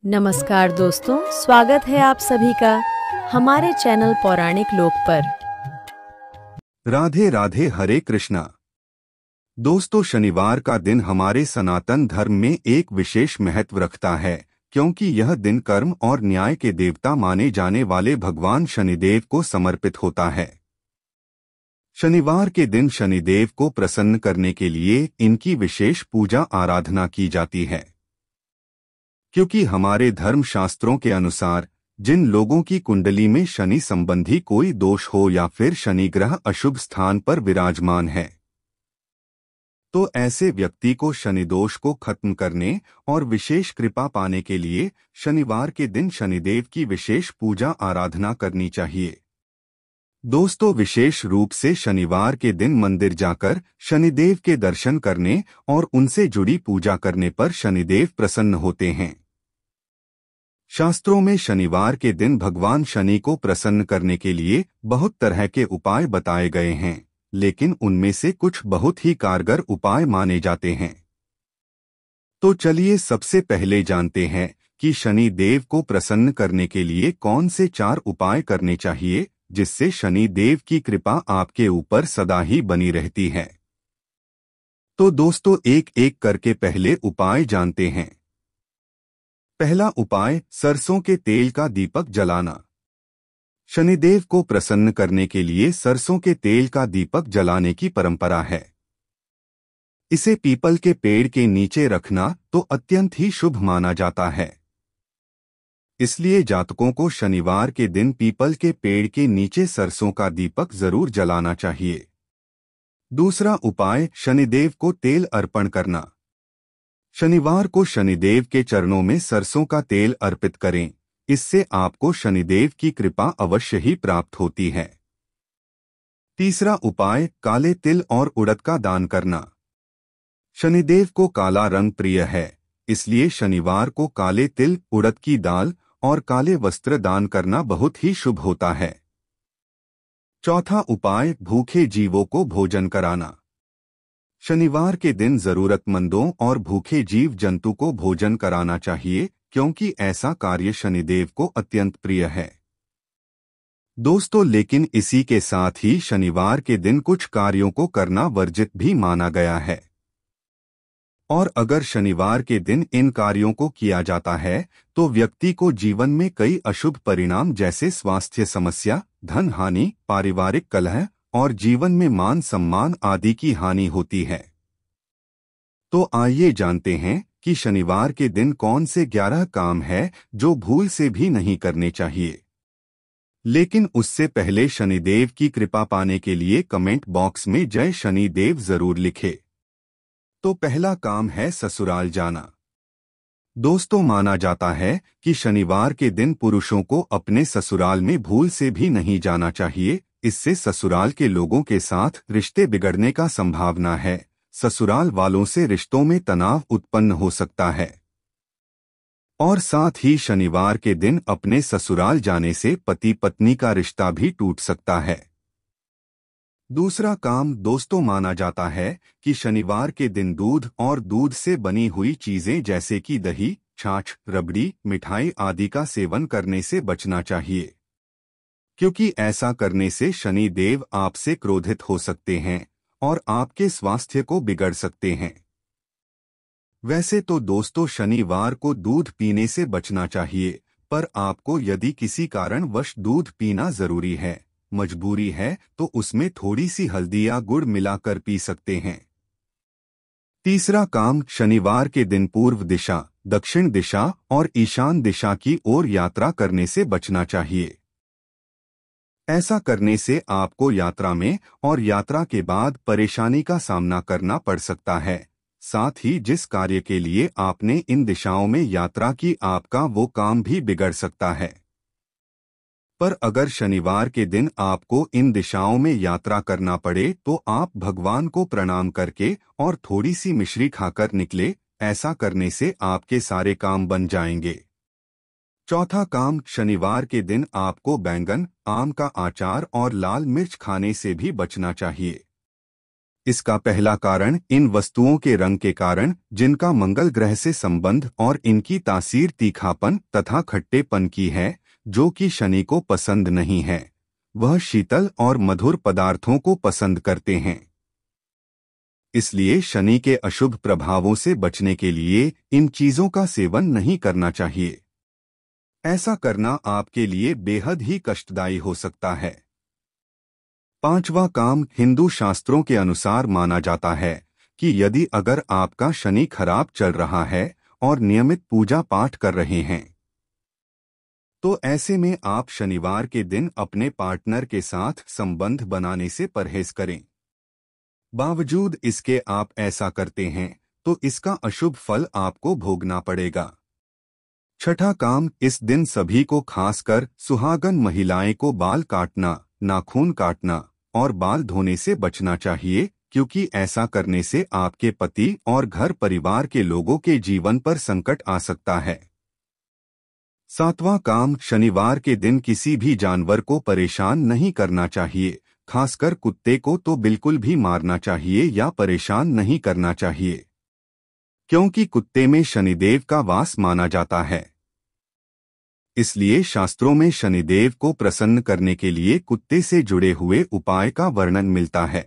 नमस्कार दोस्तों, स्वागत है आप सभी का हमारे चैनल पौराणिक लोक पर। राधे राधे, हरे कृष्णा। दोस्तों, शनिवार का दिन हमारे सनातन धर्म में एक विशेष महत्व रखता है, क्योंकि यह दिन कर्म और न्याय के देवता माने जाने वाले भगवान शनिदेव को समर्पित होता है। शनिवार के दिन शनिदेव को प्रसन्न करने के लिए इनकी विशेष पूजा आराधना की जाती है, क्योंकि हमारे धर्म शास्त्रों के अनुसार जिन लोगों की कुंडली में शनि संबंधी कोई दोष हो या फिर शनि ग्रह अशुभ स्थान पर विराजमान है, तो ऐसे व्यक्ति को शनि दोष को खत्म करने और विशेष कृपा पाने के लिए शनिवार के दिन शनिदेव की विशेष पूजा आराधना करनी चाहिए। दोस्तों, विशेष रूप से शनिवार के दिन मंदिर जाकर शनिदेव के दर्शन करने और उनसे जुड़ी पूजा करने पर शनिदेव प्रसन्न होते हैं। शास्त्रों में शनिवार के दिन भगवान शनि को प्रसन्न करने के लिए बहुत तरह के उपाय बताए गए हैं, लेकिन उनमें से कुछ बहुत ही कारगर उपाय माने जाते हैं। तो चलिए सबसे पहले जानते हैं कि शनि देव को प्रसन्न करने के लिए कौन से 4 उपाय करने चाहिए, जिससे शनि देव की कृपा आपके ऊपर सदा ही बनी रहती है। तो दोस्तों, एक एक करके पहले उपाय जानते हैं। पहला उपाय, सरसों के तेल का दीपक जलाना। शनिदेव को प्रसन्न करने के लिए सरसों के तेल का दीपक जलाने की परंपरा है। इसे पीपल के पेड़ के नीचे रखना तो अत्यंत ही शुभ माना जाता है। इसलिए जातकों को शनिवार के दिन पीपल के पेड़ के नीचे सरसों का दीपक जरूर जलाना चाहिए। दूसरा उपाय, शनिदेव को तेल अर्पण करना। शनिवार को शनिदेव के चरणों में सरसों का तेल अर्पित करें, इससे आपको शनिदेव की कृपा अवश्य ही प्राप्त होती है। तीसरा उपाय, काले तिल और उड़द का दान करना। शनिदेव को काला रंग प्रिय है, इसलिए शनिवार को काले तिल, उड़द की दाल और काले वस्त्र दान करना बहुत ही शुभ होता है। चौथा उपाय, भूखे जीवों को भोजन कराना। शनिवार के दिन जरूरतमंदों और भूखे जीव जंतु को भोजन कराना चाहिए, क्योंकि ऐसा कार्य शनिदेव को अत्यंत प्रिय है। दोस्तों, लेकिन इसी के साथ ही शनिवार के दिन कुछ कार्यों को करना वर्जित भी माना गया है, और अगर शनिवार के दिन इन कार्यों को किया जाता है तो व्यक्ति को जीवन में कई अशुभ परिणाम जैसे स्वास्थ्य समस्या, धन हानि, पारिवारिक कलह और जीवन में मान सम्मान आदि की हानि होती है। तो आइए जानते हैं कि शनिवार के दिन कौन से 11 काम है जो भूल से भी नहीं करने चाहिए। लेकिन उससे पहले शनिदेव की कृपा पाने के लिए कमेंट बॉक्स में जय शनिदेव जरूर लिखे। तो पहला काम है ससुराल जाना। दोस्तों, माना जाता है कि शनिवार के दिन पुरुषों को अपने ससुराल में भूल से भी नहीं जाना चाहिए। इससे ससुराल के लोगों के साथ रिश्ते बिगड़ने का संभावना है। ससुराल वालों से रिश्तों में तनाव उत्पन्न हो सकता है, और साथ ही शनिवार के दिन अपने ससुराल जाने से पति पत्नी का रिश्ता भी टूट सकता है। दूसरा काम, दोस्तों, माना जाता है कि शनिवार के दिन दूध और दूध से बनी हुई चीजें जैसे कि दही, छाछ, रबड़ी, मिठाई आदि का सेवन करने से बचना चाहिए, क्योंकि ऐसा करने से शनि देव आपसे क्रोधित हो सकते हैं और आपके स्वास्थ्य को बिगड़ सकते हैं। वैसे तो दोस्तों, शनिवार को दूध पीने से बचना चाहिए, पर आपको यदि किसी कारणवश दूध पीना जरूरी है, मजबूरी है, तो उसमें थोड़ी सी हल्दी या गुड़ मिलाकर पी सकते हैं। तीसरा काम, शनिवार के दिन पूर्व दिशा, दक्षिण दिशा और ईशान दिशा की ओर यात्रा करने से बचना चाहिए। ऐसा करने से आपको यात्रा में और यात्रा के बाद परेशानी का सामना करना पड़ सकता है। साथ ही जिस कार्य के लिए आपने इन दिशाओं में यात्रा की, आपका वो काम भी बिगड़ सकता है। पर अगर शनिवार के दिन आपको इन दिशाओं में यात्रा करना पड़े तो आप भगवान को प्रणाम करके और थोड़ी सी मिश्री खाकर निकले। ऐसा करने से आपके सारे काम बन जाएंगे। चौथा काम, शनिवार के दिन आपको बैंगन, आम का अचार और लाल मिर्च खाने से भी बचना चाहिए। इसका पहला कारण इन वस्तुओं के रंग के कारण, जिनका मंगल ग्रह से संबंध और इनकी तासीर तीखापन तथा खट्टेपन की है, जो कि शनि को पसंद नहीं है। वह शीतल और मधुर पदार्थों को पसंद करते हैं। इसलिए शनि के अशुभ प्रभावों से बचने के लिए इन चीजों का सेवन नहीं करना चाहिए। ऐसा करना आपके लिए बेहद ही कष्टदायी हो सकता है। पांचवा काम, हिंदू शास्त्रों के अनुसार माना जाता है कि यदि अगर आपका शनि खराब चल रहा है और नियमित पूजा पाठ कर रहे हैं, तो ऐसे में आप शनिवार के दिन अपने पार्टनर के साथ संबंध बनाने से परहेज करें। बावजूद इसके आप ऐसा करते हैं तो इसका अशुभ फल आपको भोगना पड़ेगा। छठा काम, इस दिन सभी को खासकर सुहागन महिलाएं को बाल काटना, नाखून काटना और बाल धोने से बचना चाहिए, क्योंकि ऐसा करने से आपके पति और घर परिवार के लोगों के जीवन पर संकट आ सकता है। सातवां काम, शनिवार के दिन किसी भी जानवर को परेशान नहीं करना चाहिए, खासकर कुत्ते को तो बिल्कुल भी मारना चाहिए या परेशान नहीं करना चाहिए, क्योंकि कुत्ते में शनिदेव का वास माना जाता है। इसलिए शास्त्रों में शनिदेव को प्रसन्न करने के लिए कुत्ते से जुड़े हुए उपाय का वर्णन मिलता है।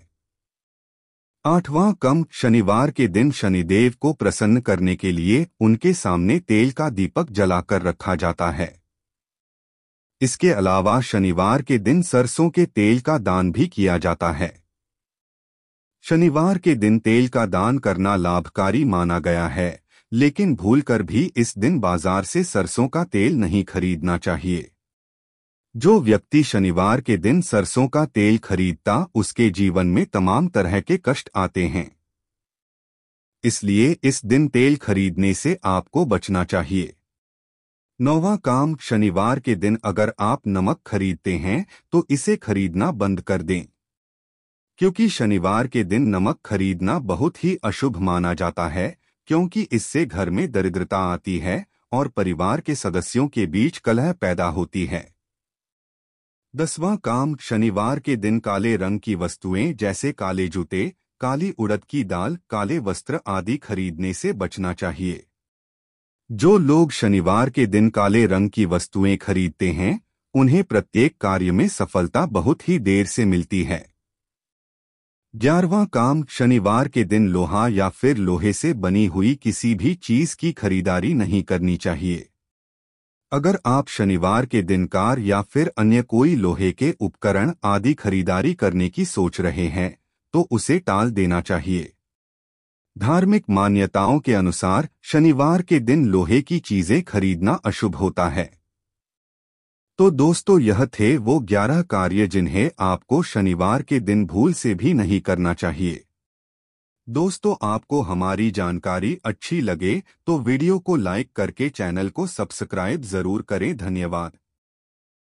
आठवां काम, शनिवार के दिन शनिदेव को प्रसन्न करने के लिए उनके सामने तेल का दीपक जलाकर रखा जाता है। इसके अलावा शनिवार के दिन सरसों के तेल का दान भी किया जाता है। शनिवार के दिन तेल का दान करना लाभकारी माना गया है, लेकिन भूलकर भी इस दिन बाजार से सरसों का तेल नहीं खरीदना चाहिए। जो व्यक्ति शनिवार के दिन सरसों का तेल खरीदता, उसके जीवन में तमाम तरह के कष्ट आते हैं। इसलिए इस दिन तेल खरीदने से आपको बचना चाहिए। नौवां काम, शनिवार के दिन अगर आप नमक खरीदते हैं तो इसे खरीदना बंद कर दें, क्योंकि शनिवार के दिन नमक खरीदना बहुत ही अशुभ माना जाता है, क्योंकि इससे घर में दरिद्रता आती है और परिवार के सदस्यों के बीच कलह पैदा होती है। 10वां काम, शनिवार के दिन काले रंग की वस्तुएं जैसे काले जूते, काली उड़द की दाल, काले वस्त्र आदि खरीदने से बचना चाहिए। जो लोग शनिवार के दिन काले रंग की वस्तुएं खरीदते हैं, उन्हें प्रत्येक कार्य में सफलता बहुत ही देर से मिलती है। 11वां काम, शनिवार के दिन लोहा या फिर लोहे से बनी हुई किसी भी चीज की खरीदारी नहीं करनी चाहिए। अगर आप शनिवार के दिन कार या फिर अन्य कोई लोहे के उपकरण आदि खरीदारी करने की सोच रहे हैं, तो उसे टाल देना चाहिए। धार्मिक मान्यताओं के अनुसार शनिवार के दिन लोहे की चीजें खरीदना अशुभ होता है। तो दोस्तों, यह थे वो 11 कार्य जिन्हें आपको शनिवार के दिन भूल से भी नहीं करना चाहिए। दोस्तों, आपको हमारी जानकारी अच्छी लगे तो वीडियो को लाइक करके चैनल को सब्सक्राइब जरूर करें। धन्यवाद।